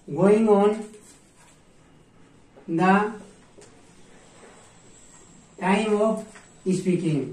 Going on the time of speaking,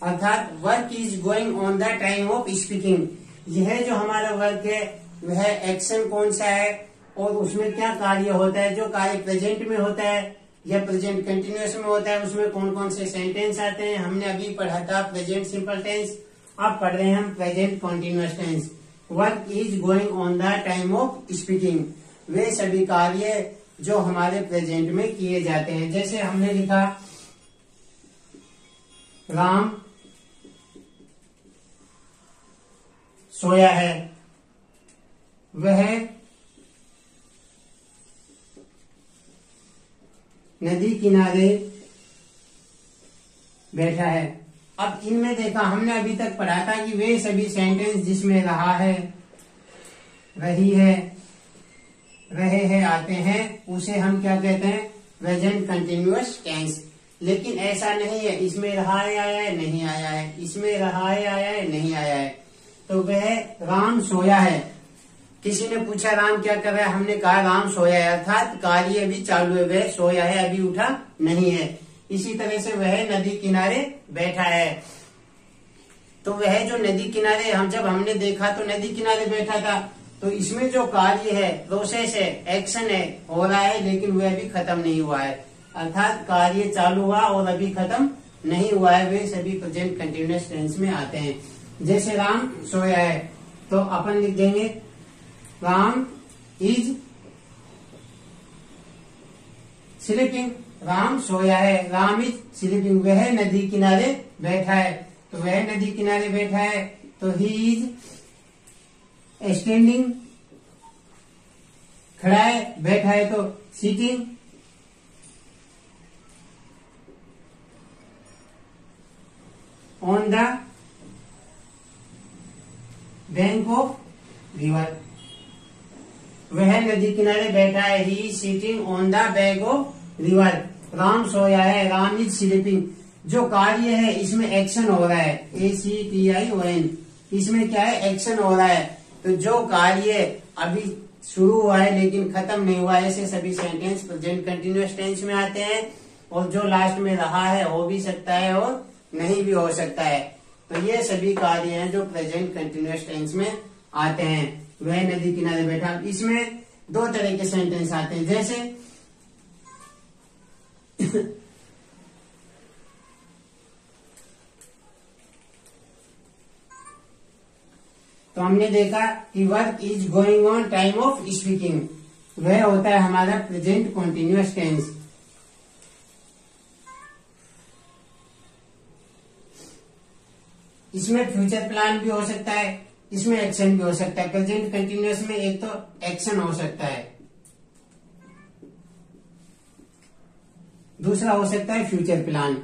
अर्थात work is going on the time of speaking. यह जो हमारा work है वह एक्शन कौन सा है और उसमें क्या कार्य होता है। जो कार्य प्रेजेंट में होता है या प्रेजेंट कंटिन्यूअस में होता है उसमें कौन कौन से सेंटेंस आते हैं। हमने अभी पढ़ा था प्रेजेंट सिंपल टेंस, अब पढ़ रहे हैं हम present continuous tense. Work is going on the time of speaking, वे सभी कार्य जो हमारे प्रेजेंट में किए जाते हैं। जैसे हमने लिखा राम सोया है, वह नदी किनारे बैठा है। अब इनमें देखा हमने अभी तक पढ़ा था कि वे सभी सेंटेंस जिसमें रहा है, रही है, रहे हैं आते हैं उसे हम क्या कहते हैं, प्रेजेंट कंटिन्यूअस टेंस। लेकिन ऐसा नहीं है इसमें रहा है आया है नहीं आया है, इसमें रहा है आया है नहीं आया है। तो वह राम सोया है, किसी ने पूछा राम क्या कर रहा है, हमने कहा राम सोया है, अर्थात कार्य अभी चालू है, वह सोया है अभी उठा नहीं है। इसी तरह से वह नदी किनारे बैठा है, तो वह जो नदी किनारे जब हमने देखा तो नदी किनारे बैठा था, तो इसमें जो कार्य है, प्रोसेस है, एक्शन है, हो रहा है लेकिन वह अभी खत्म नहीं हुआ है, अर्थात कार्य चालू हुआ और अभी खत्म नहीं हुआ है। वे सभी प्रेजेंट कंटिन्यूअस टेंस में आते हैं। जैसे राम सोया है तो अपन लिख देंगे राम इज स्लीपिंग, राम सोया है, राम इज स्लीपिंग। वह नदी किनारे बैठा है, तो वह नदी किनारे बैठा है, तो ही इज स्टैंडिंग, खड़ा है, बैठा है तो sitting. On the bank of river, वह नदी किनारे बैठा है, he is sitting on the bank of river. Ram सोया है, राम इज स्लीपिंग। जो कार्य है इसमें एक्शन हो रहा है, ACTION, इसमें क्या है, एक्शन हो रहा है। तो जो कार्य अभी शुरू हुआ है लेकिन खत्म नहीं हुआ है, ऐसे सभी सेंटेंस प्रेजेंट कंटिन्यूअस टेंस में आते हैं। और जो लास्ट में रहा है हो भी सकता है और नहीं भी हो सकता है। तो ये सभी कार्य हैं जो प्रेजेंट कंटिन्यूअस टेंस में आते हैं। वह नदी किनारे बैठा, इसमें दो तरह के सेंटेंस आते हैं। जैसे तो हमने देखा कि work is going on time of speaking, वह होता है हमारा प्रेजेंट कॉन्टिन्यूअस टेंस। इसमें फ्यूचर प्लान भी हो सकता है, इसमें एक्शन भी हो सकता है। प्रेजेंट कंटिन्यूअस में एक तो एक्शन हो सकता है, दूसरा हो सकता है फ्यूचर प्लान।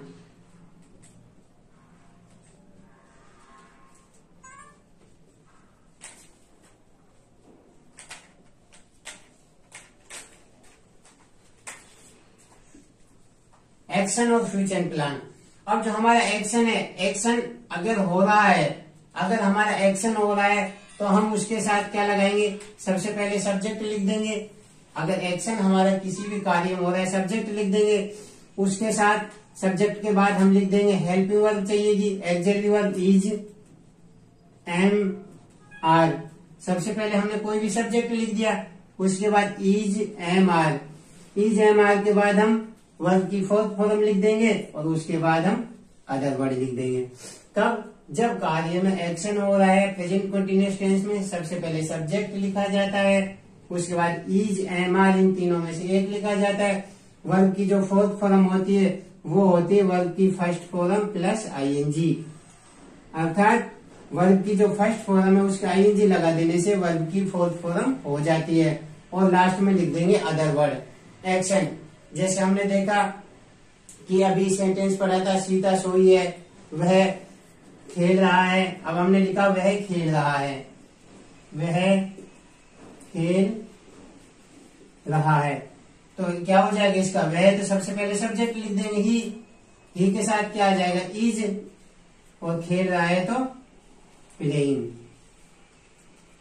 एक्शन और फ्यूचर प्लान। अब जो हमारा एक्शन है, एक्शन अगर हो रहा है, अगर हमारा एक्शन हो रहा है तो हम उसके साथ क्या लगाएंगे, सबसे पहले सब्जेक्ट लिख देंगे। अगर एक्शन हमारा किसी भी कार्य में हो रहा है सब्जेक्ट लिख देंगे, उसके साथ सब्जेक्ट के बाद हम लिख देंगे हेल्पिंग वर्ब चाहिएगी, auxiliary verb is, am, are. सबसे पहले हमने कोई भी सब्जेक्ट लिख दिया, उसके बाद is, am, are. Is, am, are के बाद हम वर्ब की फोर्थ फॉर्म लिख देंगे और उसके बाद हम अदर वर्ड लिख देंगे। तब जब कार्य में एक्शन हो रहा है प्रेजेंट कंटिन्यूअस टेंस में, सबसे पहले सब्जेक्ट लिखा जाता है, उसके बाद इज, एम, आर, इन तीनों में से एक लिखा जाता है। वर्ब की जो फोर्थ फॉर्म होती है वो होती है वर्ब की फर्स्ट फॉर्म प्लस आईएनजी, अर्थात वर्ब की जो फर्स्ट फॉर्म है उसका आईएनजी लगा देने से वर्ब की फोर्थ फॉर्म हो जाती है। और लास्ट में लिख देंगे अदर वर्ड एक्शन। जैसे हमने देखा कि अभी सेंटेंस पढ़ा था, सीता सोई है, वह खेल रहा है। अब हमने लिखा वह खेल रहा है, वह खेल रहा है, तो क्या हो जाएगा इसका, वह तो सबसे पहले सब्जेक्ट लिख देंगे ही के साथ क्या आ जाएगा, इज, और खेल रहा है तो प्लेइंग।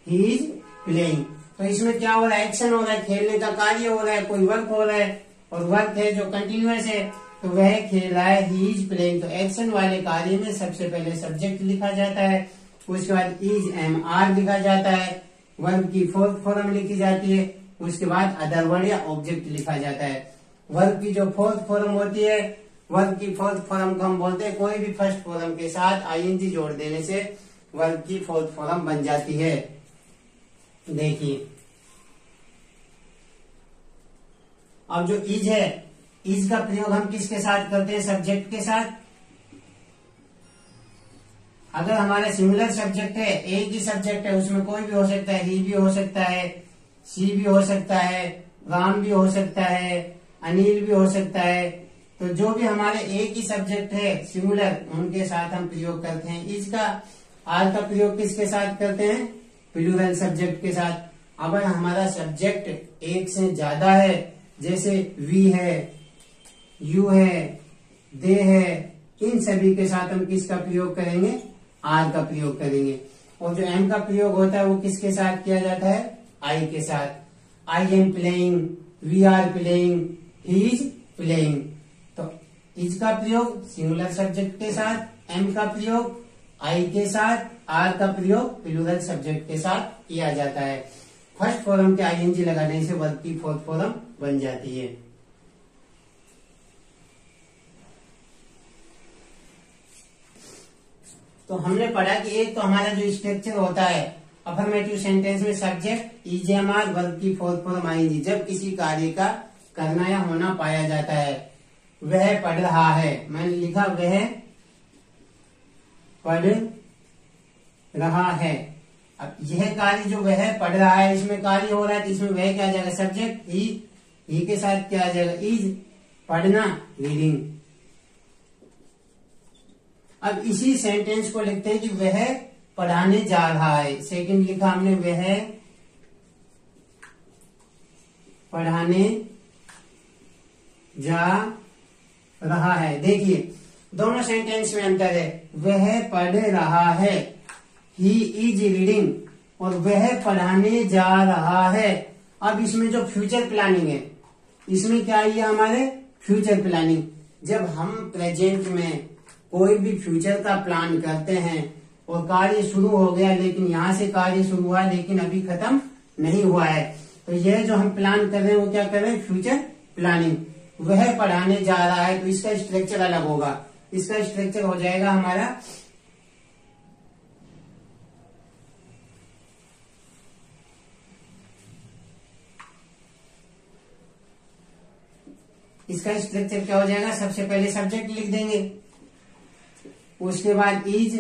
He is playing. तो इसमें क्या हो रहा है, एक्शन हो रहा है, खेलने का कार्य हो रहा है, कोई वर्क हो रहा है, और वर्क है जो कंटिन्यूअस है, तो वह खेल रहा है, ही इज प्लेइंग। तो एक्शन वाले कार्य में सबसे पहले सब्जेक्ट लिखा जाता है, उसके बाद इज एम आर लिखा जाता है, वर्ब की फोर्थ फॉर्म लिखी जाती है, उसके बाद अदर वर्ड या ऑब्जेक्ट लिखा जाता है। वर्ब की जो फोर्थ फॉर्म होती है, वर्ब की फोर्थ फॉर्म को हम बोलते हैं, कोई भी फर्स्ट फॉर्म के साथ आईएनजी जोड़ देने से वर्ब की फोर्थ फॉर्म बन जाती है। देखिए अब जो इज है, इज का प्रयोग हम किसके साथ करते हैं, सब्जेक्ट के साथ। अगर हमारा सिंगुलर सब्जेक्ट है, एक ही सब्जेक्ट है, उसमें कोई भी हो सकता है, ही भी हो सकता है, सी भी हो सकता है, राम भी हो सकता है, अनिल भी हो सकता है। तो जो भी हमारे एक ही सब्जेक्ट है सिंगुलर, उनके साथ हम प्रयोग करते हैं इज का। आर का प्रयोग किसके साथ करते हैं, प्लूरल सब्जेक्ट के साथ। अगर हमारा सब्जेक्ट एक से ज्यादा है, जैसे वी है, यू है, दे है, इन सभी के साथ हम किसका प्रयोग करेंगे, आर का प्रयोग करेंगे। और जो एम का प्रयोग होता है वो किसके साथ किया जाता है, आई के साथ। I am playing, we are playing, he is playing. तो इज का प्रयोग सिंगुलर सब्जेक्ट के साथ, एम का प्रयोग आई के साथ, आर का प्रयोग प्लूरल सब्जेक्ट के साथ किया जाता है। फर्स्ट फॉर्म के आईएनजी लगाने से वर्ब की फोर्थ फॉर्म बन जाती है। तो हमने पढ़ा कि एक तो हमारा जो स्ट्रक्चर होता है अफर्मेटिव सेंटेंस में, सब्जेक्ट ईजेएमआर, वर्ब की फोर्थ फॉर्म आईएनजी। जब किसी कार्य का करना या होना पाया जाता है, वह पढ़ रहा है, मैंने लिखा वह पढ़ रहा है। अब यह कार्य जो वह पढ़ रहा है, इसमें कार्य हो रहा है, तो इसमें वह क्या आ जाएगा, सब्जेक्ट ही के साथ क्या आ जाएगा, इज, पढ़ना, रीडिंग। अब इसी सेंटेंस को लिखते हैं कि वह पढ़ाने जा रहा है। सेकंड लिखा हमने, वह पढ़ाने जा रहा है। देखिए दोनों सेंटेंस में अंतर है, वह पढ़ रहा है, ही इज रीडिंग, और वह पढ़ाने जा रहा है। अब इसमें जो फ्यूचर प्लानिंग है, इसमें क्या है हमारे, फ्यूचर प्लानिंग। जब हम प्रेजेंट में कोई भी फ्यूचर का प्लान करते हैं और कार्य शुरू हो गया, लेकिन यहाँ से कार्य शुरू हुआ लेकिन अभी खत्म नहीं हुआ है, तो यह जो हम प्लान कर रहे हैं वो क्या कर रहे हैं, फ्यूचर प्लानिंग। वह पढ़ाने जा रहा है, तो इसका स्ट्रक्चर अलग होगा। इसका स्ट्रक्चर हो जाएगा हमारा क्या हो जाएगा, सबसे पहले सब्जेक्ट लिख देंगे, उसके बाद इज,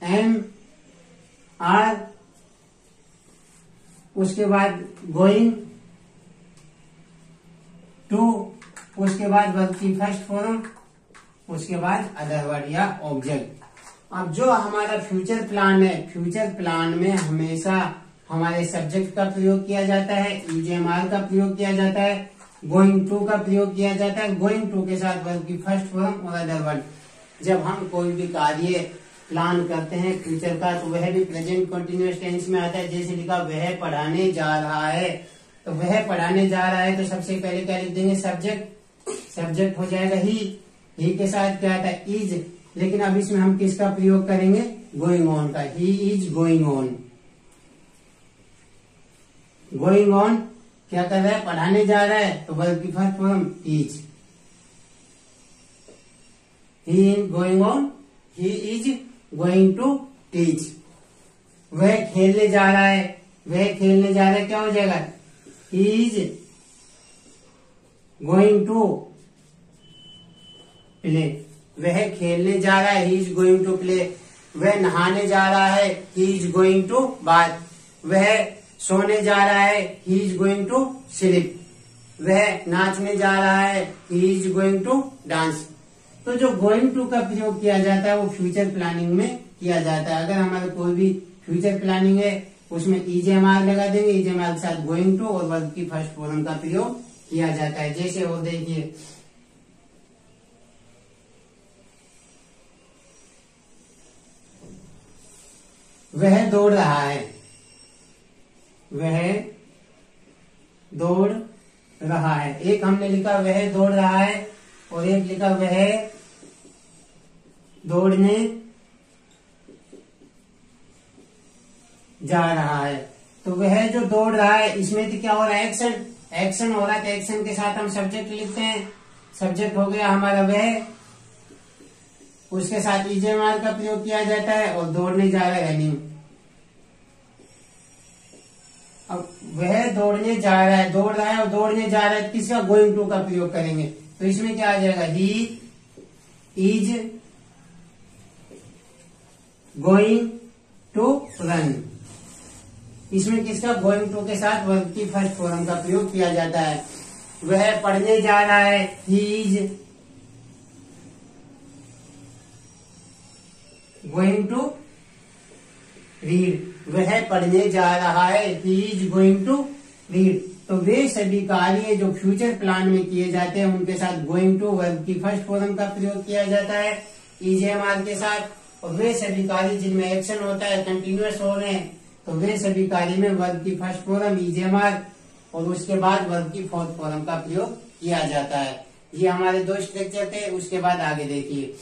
एम, आर, उसके बाद गोइंग टू, उसके बाद वर्ब की फर्स्ट फॉर्म, उसके बाद अदर वर्ड या ऑब्जेक्ट। अब जो हमारा फ्यूचर प्लान है, फ्यूचर प्लान में हमेशा हमारे सब्जेक्ट का प्रयोग किया जाता है, ईजेएमआर का प्रयोग किया जाता है, गोइंग टू का प्रयोग किया जाता है, गोइंग टू के साथ वर्ब की फर्स्ट फॉर्म और अदर वर्ड। जब हम कोई भी कार्य प्लान करते हैं फ्यूचर का, तो वह भी प्रेजेंट कंटिन्यूअस टेंस में आता है। जैसे लिखा वह पढ़ाने जा रहा है, तो वह पढ़ाने जा रहा है, तो सबसे पहले क्या लिख देंगे, सब्जेक्ट हो जाएगा ही के साथ क्या आता है, इज। लेकिन अब इसमें हम किसका प्रयोग करेंगे, गोइंग ऑन का, ही is going on. Going on क्या कर रहा है, पढ़ाने जा रहा है, तो वर्ब की first form teach. He is going on, he is going to teach. वह खेलने जा रहा है, क्या हो जाएगा, he is going to play. वह खेलने जा रहा है, he is going to play. वह नहाने जा रहा है, he is going to bath. वह सोने जा रहा है, he is going to sleep. वह नाचने जा रहा है, he is going to dance. तो जो गोइंग टू का प्रयोग किया जाता है वो फ्यूचर प्लानिंग में किया जाता है। अगर हमारा कोई भी फ्यूचर प्लानिंग है, उसमें ईजेएमआर लगा देंगे, ईजेएमआर के साथ गोइंग टू और वर्ब की फर्स्ट फॉर्म का प्रयोग किया जाता है। जैसे और देखिए, वह दौड़ रहा है, वह दौड़ रहा है। एक हमने लिखा वह दौड़ रहा है और एक लिखा वह दौड़ने जा रहा है। तो वह जो दौड़ रहा है इसमें तो क्या हो रहा है, एक्शन, एक्शन हो रहा है। तो एक्शन के साथ हम सब्जेक्ट लिखते हैं। सब्जेक्ट हो गया हमारा वह, उसके साथ ईजेएमआर का प्रयोग किया जाता है और दौड़ने जा रहा है रनिंग। अब वह दौड़ने जा रहा है, दौड़ रहा है और दौड़ने जा रहा है, किसका, गोइंग टू का प्रयोग करेंगे। तो इसमें क्या आ जाएगा, he is going to run. इसमें किसका, गोइंग टू के साथ वर्ब की फर्स्ट फॉर्म का प्रयोग किया जाता है। वह पढ़ने जा रहा है, he is going to read. वह पढ़ने जा रहा है, he is going to read. तो वे सभी कार्य जो फ्यूचर प्लान में किए जाते हैं उनके साथ गोइंग टू वर्ब की फर्स्ट फॉर्म का प्रयोग किया जाता है ईजेएमआर के साथ। और वे सभी कार्य जिनमें एक्शन होता है, कंटिन्यूअस हो रहे हैं, तो वे सभी कार्य में वर्ब की फर्स्ट फॉर्म ईजेएमआर और उसके बाद वर्ब की फोर्थ फॉर्म का प्रयोग किया जाता है। ये हमारे दो स्ट्रक्चर थे। उसके बाद आगे देखिए,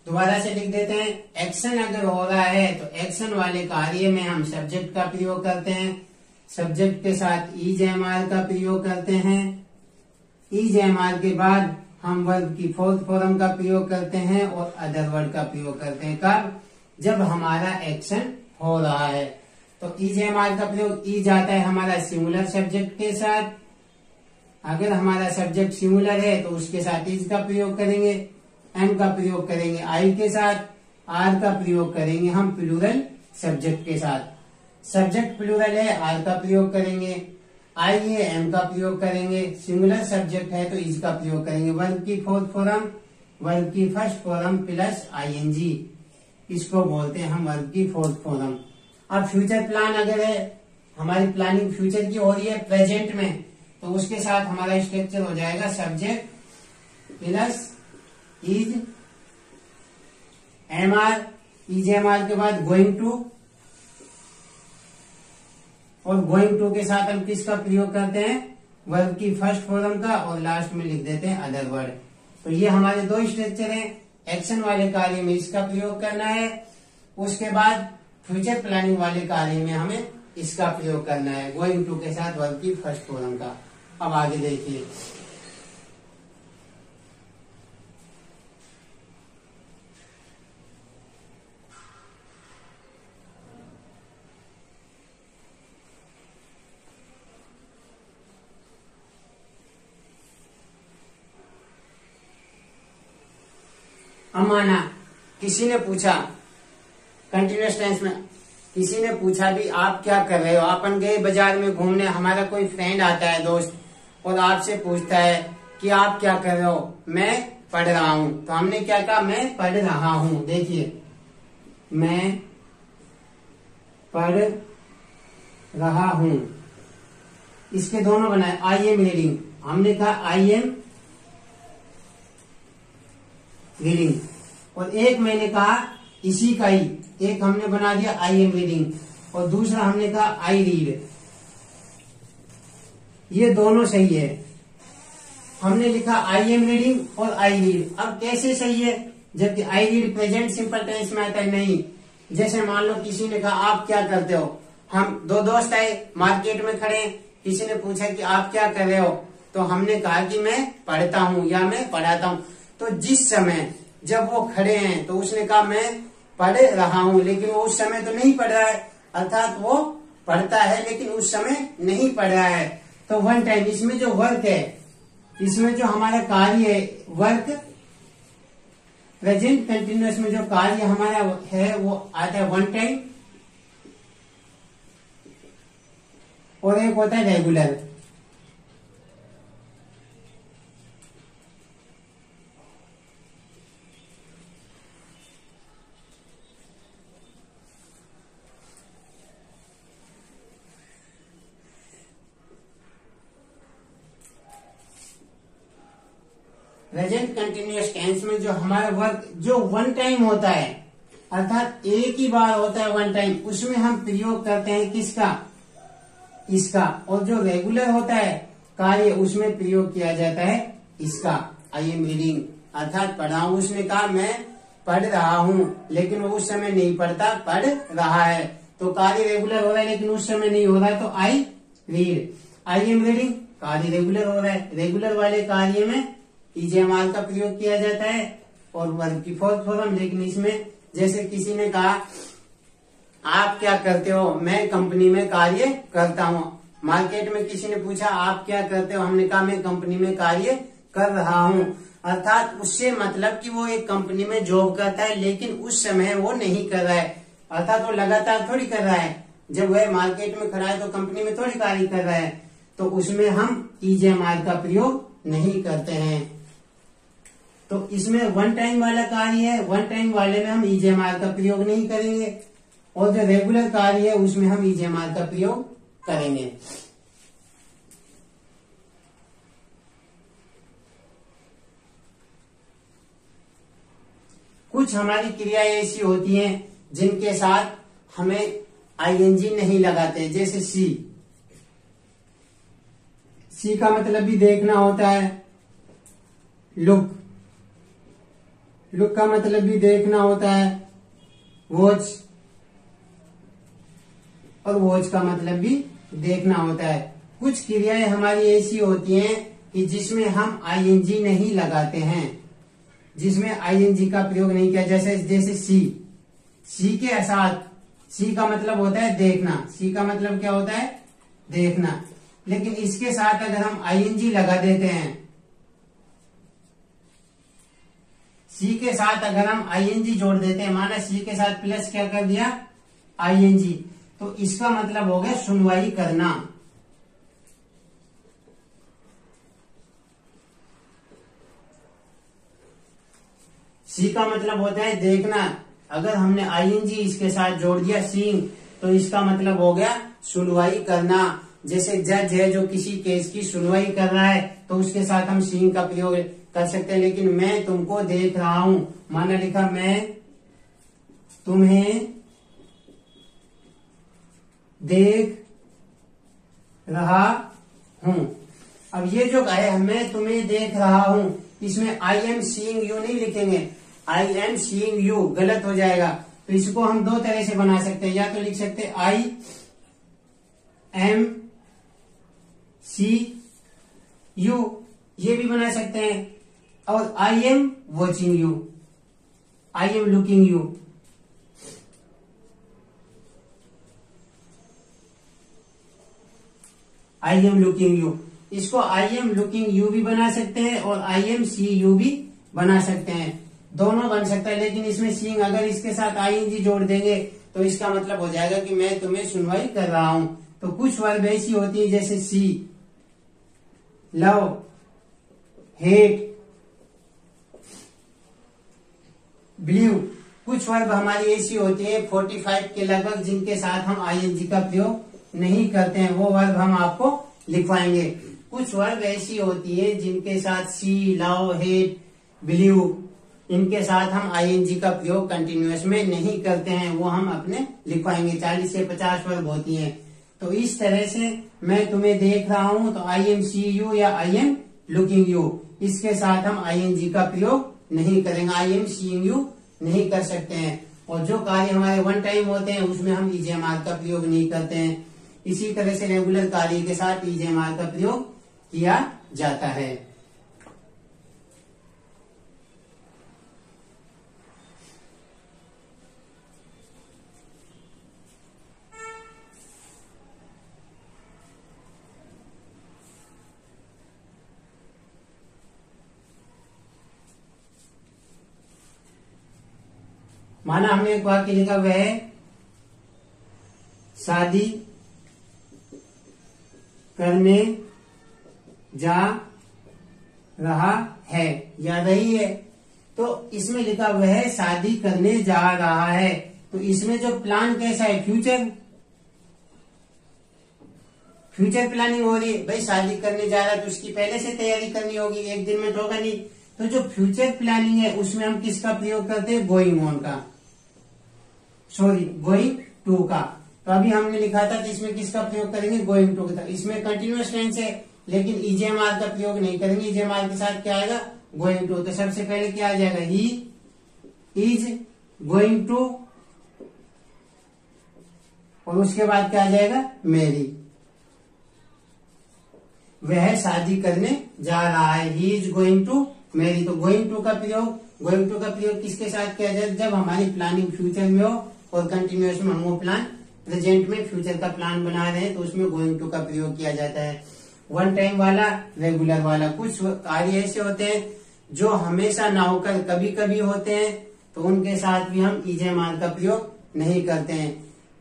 दोबारा से लिख देते हैं। एक्शन अगर हो रहा है तो एक्शन वाले कार्य में हम सब्जेक्ट का प्रयोग करते हैं, सब्जेक्ट के साथ ईजेएमआर का प्रयोग करते हैं। ईजेएमआर के बाद हम वर्ब की फोर्थ फॉर्म का प्रयोग करते हैं और अदर वर्ड का प्रयोग करते हैं। कब, जब हमारा एक्शन हो रहा है। तो ईजेएमआर का प्रयोग, ई जाता है हमारा सिंगुलर सब्जेक्ट के साथ। अगर हमारा सब्जेक्ट सिंगुलर है तो उसके साथ इज का प्रयोग करेंगे, एम का प्रयोग करेंगे आई के साथ, आर का प्रयोग करेंगे हम प्लूरल सब्जेक्ट के साथ। सब्जेक्ट प्लूरल है, आर का प्रयोग करेंगे, आई है, एम का प्रयोग करेंगे। सिंगुलर सब्जेक्ट है तो इज का प्रयोग करेंगे। वर्ब की फोर्थ फॉर्म, वर्ब की फर्स्ट फॉर्म प्लस आईएनजी, इसको बोलते हैं हम वर्ब की फोर्थ फॉर्म। अब फ्यूचर प्लान अगर है, हमारी प्लानिंग फ्यूचर की हो रही है प्रेजेंट में, तो उसके साथ हमारा स्ट्रक्चर हो जाएगा सब्जेक्ट प्लस इज एमआर, ईजेएमआर के बाद गोइंग टू, और गोइंग टू के साथ हम किसका प्रयोग करते हैं, वर्ब की फर्स्ट फॉर्म का, और लास्ट में लिख देते हैं अदर वर्ड। तो ये हमारे दो स्ट्रक्चर हैं। एक्शन वाले कार्य में इसका प्रयोग करना है, उसके बाद फ्यूचर प्लानिंग वाले कार्य में हमें इसका प्रयोग करना है, गोइंग टू के साथ वर्ब की फर्स्ट फॉर्म का। अब आगे देखिए, अमाना, किसी ने पूछा, कंटिन्यूअस टेंस में किसी ने पूछा भी आप क्या कर रहे हो। अपन गए बाजार में घूमने, हमारा कोई फ्रेंड आता है, दोस्त, और आपसे पूछता है कि आप क्या कर रहे हो। मैं पढ़ रहा हूं। तो हमने क्या कहा, मैं पढ़ रहा हूं। देखिए, मैं पढ़ रहा हूं, इसके दोनों बनाए। आई एम रीडिंग, हमने कहा आई एम रीडिंग, और एक मैंने कहा इसी का ही, एक हमने बना दिया आई एम रीडिंग, और दूसरा हमने कहा आई रीड। ये दोनों सही है। हमने लिखा आई एम रीडिंग और आई रीड। अब कैसे सही है, जबकि I read present simple tense में आता है। नहीं, जैसे मान लो किसी ने कहा आप क्या करते हो। हम दो दोस्त आए, मार्केट में खड़े, किसी ने पूछा कि आप क्या कर रहे हो, तो हमने कहा कि मैं पढ़ता हूं या मैं पढ़ाता हूं। तो जिस समय जब वो खड़े हैं तो उसने कहा मैं पढ़ रहा हूं, लेकिन वो उस समय तो नहीं पढ़ रहा है, अर्थात वो पढ़ता है लेकिन उस समय नहीं पढ़ रहा है। तो वन टाइम, इसमें जो वर्क है, इसमें जो हमारा कार्य है, वर्क प्रेजेंट कंटिन्यूअस में जो कार्य हमारा है वो आता है वन टाइम, और एक होता है रेगुलर। प्रेजेंट कंटिन्यूअस टेंस में जो हमारा वर्क जो वन टाइम होता है, अर्थात एक ही बार होता है वन टाइम, उसमें हम प्रयोग करते हैं किसका, इसका। और जो रेगुलर होता है कार्य, उसमें प्रयोग किया जाता है इसका। आई एम रीडिंग, अर्थात पढ़ा हूं, उसने कहा मैं पढ़ रहा हूं, लेकिन वो उस समय नहीं पढ़ता, पढ़ रहा है। तो कार्य रेगुलर हो रहा है लेकिन उस समय नहीं हो रहा है, तो I read. I am reading कार्य रेगुलर हो रहा है, रेगुलर वाले कार्य में ईजेएमआर का प्रयोग किया जाता है और वर्ब की फोर्थ फॉर्म। लेकिन इसमें जैसे किसी ने कहा आप क्या करते हो, मैं कंपनी में कार्य करता हूँ। मार्केट में किसी ने पूछा आप क्या करते हो, हमने कहा मैं कंपनी में कार्य कर रहा हूँ। अर्थात उससे मतलब कि वो एक कंपनी में जॉब करता है, लेकिन उस समय वो नहीं कर रहा है, अर्थात वो लगातार थोड़ी कर रहा है। जब वह मार्केट में खड़ा है तो कंपनी में थोड़ी कार्य कर रहा है, तो उसमें हम ईजेएमआर का प्रयोग नहीं करते हैं। तो इसमें वन टाइम वाला कार्य है, वन टाइम वाले में हम ईजेएमआर का प्रयोग नहीं करेंगे, और जो रेगुलर कार्य है उसमें हम ईजेएमआर का प्रयोग करेंगे। कुछ हमारी क्रियाएं ऐसी होती हैं जिनके साथ हमें आईएनजी नहीं लगाते, जैसे सी। सी का मतलब भी देखना होता है। लुक, लुक का मतलब भी देखना होता है। वॉच, और वॉच का मतलब भी देखना होता है। कुछ क्रियाएं हमारी ऐसी होती हैं कि जिसमें हम आईएनजी नहीं लगाते हैं, जिसमें आईएनजी का प्रयोग नहीं किया, जैसे सी। सी के साथ, सी का मतलब होता है देखना, सी का मतलब क्या होता है, देखना। लेकिन इसके साथ अगर हम आईएनजी लगा देते हैं, सी के साथ अगर हम आईएनजी जोड़ देते हैं, माना सी के साथ प्लस क्या कर दिया, आईएनजी, तो इसका मतलब हो गया सुनवाई करना। सी का मतलब होता है देखना। अगर हमने आईएनजी इसके साथ जोड़ दिया सीइंग, तो इसका मतलब हो गया सुनवाई करना। जैसे जज है जो किसी केस की सुनवाई कर रहा है, तो उसके साथ हम सीइंग का प्रयोग कर सकते हैं। लेकिन मैं तुमको देख रहा हूं, माना लिखा मैं तुम्हें देख रहा हूं। अब ये जो है मैं तुम्हें देख रहा हूं, इसमें आई एम सीइंग यू नहीं लिखेंगे, आई एम सीइंग यू, गलत हो जाएगा। तो इसको हम दो तरह से बना सकते हैं, या तो लिख सकते हैं आई एम सी यू, ये भी बना सकते हैं, और I am watching you, I am looking you. I am looking you, इसको आई एम लुकिंग यू भी बना सकते हैं और आई एम सी यू भी बना सकते हैं, दोनों बन सकता है। लेकिन इसमें सीइंग अगर इसके साथ आईएनजी जोड़ देंगे तो इसका मतलब हो जाएगा कि मैं तुम्हें सुनवाई कर रहा हूं। तो कुछ वर्ब ऐसी होती है जैसे सी, लव, हेट, बिलीव। कुछ वर्ब हमारी ऐसी होती है 45 के लगभग, जिनके साथ हम आईएनजी का प्रयोग नहीं करते हैं, वो वर्ब हम आपको लिखवाएंगे। कुछ वर्ब ऐसी होती है जिनके साथ सी, लव, हेट, बिलीव, इनके साथ हम आईएनजी का प्रयोग कंटिन्यूअस में नहीं करते हैं, वो हम अपने लिखवाएंगे। 40 से 50 वर्ब होती हैं। तो इस तरह से मैं तुम्हें देख रहा हूं, तो आई एम सी यू या आई एम लुकिंग यू, इसके साथ हम आईएनजी का प्रयोग नहीं करेंगे, आई एम सीइंग यू नहीं कर सकते हैं। और जो कार्य हमारे वन टाइम होते हैं उसमें हम ईजेएमआर का प्रयोग नहीं करते हैं। इसी तरह से रेगुलर कार्य के साथ ईजेएमआर का प्रयोग किया जाता है। माना हमने एक वाक्य लिखा, वह शादी करने जा रहा है या रही है, तो इसमें लिखा वह शादी करने जा रहा है, तो इसमें जो प्लान कैसा है, फ्यूचर प्लानिंग हो रही है। भाई शादी करने जा रहा है तो उसकी पहले से तैयारी करनी होगी, एक दिन में तो होगा नहीं। तो जो फ्यूचर प्लानिंग है उसमें हम किसका प्रयोग करते हैं, गोइंग ऑन का, सॉरी गोइंग टू का। तो अभी हमने लिखा था कि इसमें किसका प्रयोग करेंगे, गोइंग टू का। इसमें कंटिन्यूअस टेंस है लेकिन ईजेएमआर का प्रयोग नहीं करेंगे, ईजेएमआर के साथ क्या आएगा, गोइंग टू। तो सबसे पहले क्या आ जाएगा, ही इज गोइंग टू, और उसके बाद क्या आ जाएगा, मैरी, वह शादी करने जा रहा है। He is going to marry. तो गोइंग टू का प्रयोग किसके साथ किया जाए, जब हमारी प्लानिंग फ्यूचर में हो और कंटिन्यूअस में हम वो प्लान प्रेजेंट में फ्यूचर का प्लान बना रहे हैं तो उसमें गोइंग टू का प्रयोग किया जाता है। वन टाइम वाला, रेगुलर वाला, कुछ कार्य ऐसे होते हैं जो हमेशा ना होकर कभी कभी होते हैं तो उनके साथ भी हम ईजेएमआर का प्रयोग नहीं करते हैं।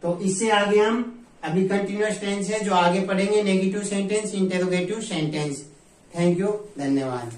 तो इससे आगे हम अभी कंटिन्यूअस टेंस है जो आगे पढ़ेंगे, negative sentence, interrogative sentence. Thank you, धन्यवाद।